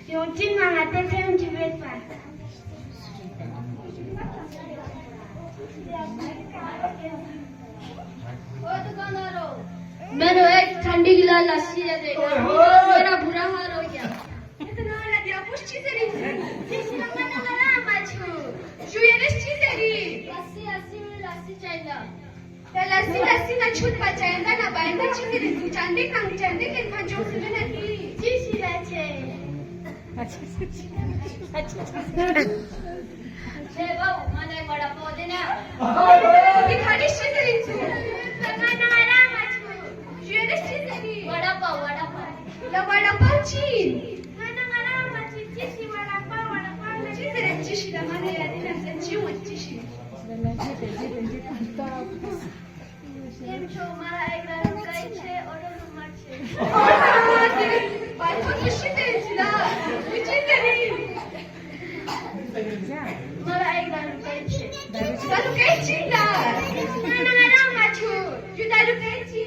Yung mangatin sa yung jibet pa. मैंने एक ठंडी गिलास लस्सी दे दे मेरा बुरा हाल हो गया इतना वाला दिया कुछ चीजें नहीं जिस लम्बा ना करा माचू जो ये रिश्ते चीजें नहीं लस्सी लस्सी में लस्सी चाहिए तो लस्सी ना छूट बचाएंगा ना बाइंदा चीजें नहीं तू चांदी के खान जो सुने ना की जी सिलाचे छे बाबू मैंने बड़ा पौधे ना दिखाड़ी चीजें नहीं तू लगा ना करा माचू जो ये रिश्ते चीजें नहीं वड़ा पाव वड़ा पाव चीज ना करा माचू चीज़ वड़ा पाव चीजें नहीं चीज़ ना माने याद नहीं चीज़ चीज़ કેમ છો મારા એક નાનું ગાય છે ઓટો નંબર છે બાઈકો નિશ્ચિત છે મારા એક નાનું ગાય છે તારું કઈ છે ના માછું જો તારું કઈ છે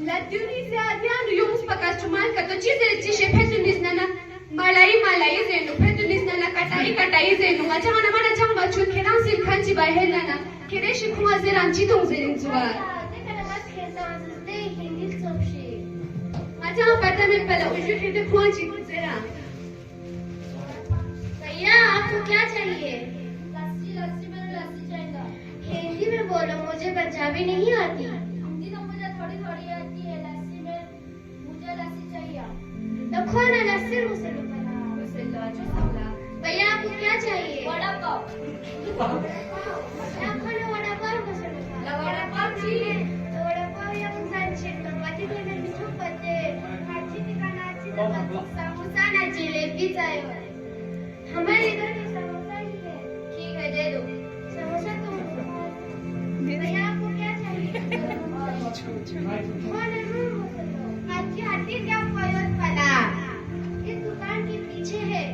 La Tunisia dianu yums pakastu malka to chizere chishe petunis nana malai zenu petunis nana katai zenu ngachana mana chamba chut kenan sim khanchi bahelana kereshi kuma zeran chitong zerin zuwa achana apartament pala uju khede khuanchi zera भैया आपको क्या चाहिए लस्सी मैंने लस्सी चाहिए हिंदी में बोलो मुझे पंजाबी नहीं आती हिंदी तो मुझे थोड़ी आती है लस्सी में मुझे लस्सी चाहिए तो खोना लस्सी मुझसे लो भैया आपको क्या चाहिए वड़ा पाव खोना वड़ा पाव मुझसे वड़ा पाव चाहिए वड़ा पाव या मुझे चपाती तो नहीं चपाती भाजी निकालाची समोसा ना जलेबी चाहिए हमारे इधर भी समोसा ही है ठीक है दे दो समोसा तो भैया आपको क्या चाहिए हाथी क्या प्रयोग करा इस दुकान के पीछे है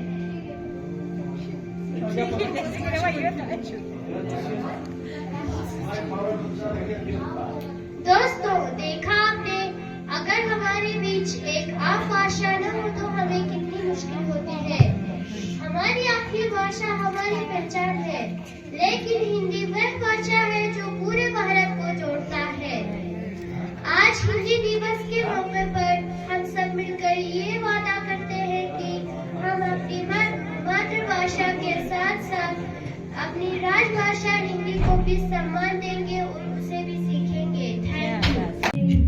दोस्तों देखा आपने अगर हमारे बीच एक आम भाषा न हो तो हमें कितनी मुश्किल होती है हमारी आखिरी भाषा हमारी पहचान है लेकिन हिंदी वह भाषा है जो पूरे भारत को जोड़ता है आज हिंदी दिवस के मौके पर हम सब मिलकर ये वादा करते हैं कि हम अपनी मातृभाषा के साथ साथ अपनी राजभाषा हिंदी को भी सम्मान देंगे और उसे भी सीखेंगे थैंक यू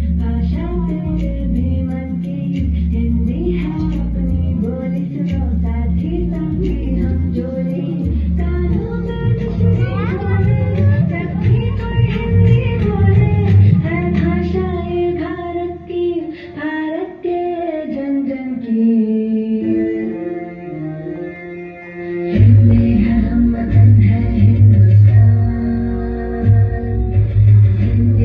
हिंदी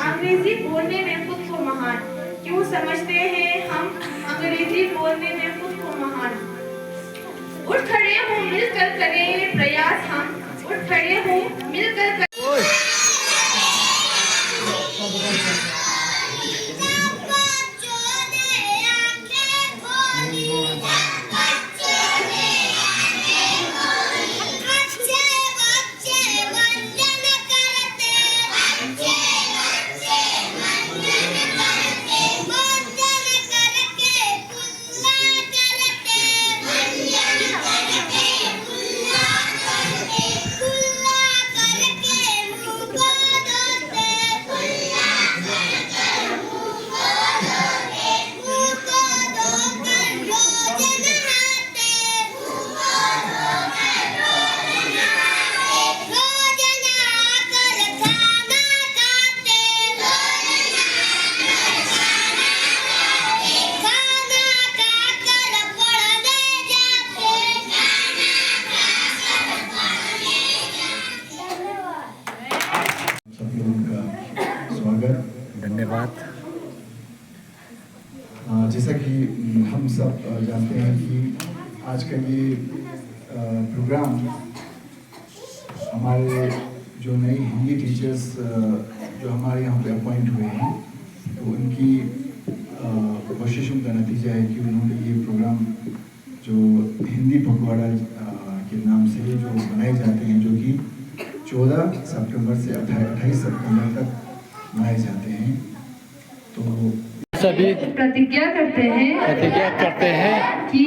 अंग्रेजी बोलने में खुद को महान क्यों समझते हैं हम अंग्रेजी बोलने में खुद को महान। उठ खड़े हो मिलकर करें प्रयास हम, उठ खड़े हो मिलकर करें। धन्यवाद। जैसा कि हम सब जानते हैं कि आज का ये प्रोग्राम हमारे जो नए हिंदी टीचर्स जो हमारे यहाँ पे अपॉइंट हुए हैं तो उनकी कोशिशों का नतीजा है कि उन्होंने ये प्रोग्राम जो हिंदी पखवाड़ा के नाम से जो मनाए जाते हैं जो कि 14 सितंबर से 28 सितंबर तक मनाए जाते हैं। तो सभी प्रतिज्ञा करते हैं कि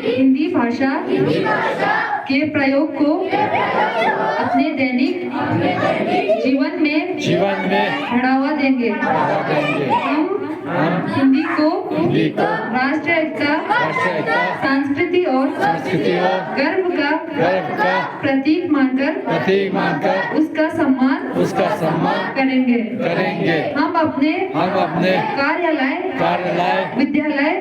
हिंदी भाषा के प्रयोग को अपने दैनिक जीवन में बढ़ावा देंगे। हम हिंदी को राष्ट्र एकता, संस्कृति और गर्व का प्रतीक मानकर उसका सम्मान करेंगे। हम अपने कार्यालय, विद्यालय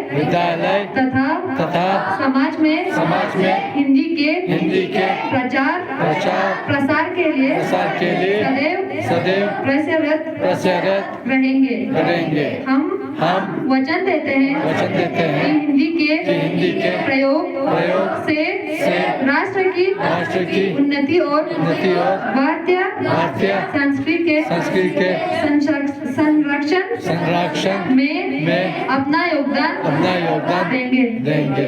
तथा समाज में हिंदी के प्रचार प्रसार के लिए सदैव प्रयासरत रहेंगे। हम वचन देते हैं कि हिंदी के प्रयोग से राष्ट्र की उन्नति और भारतीय संस्कृति के संरक्षण में अपना योगदान देंगे।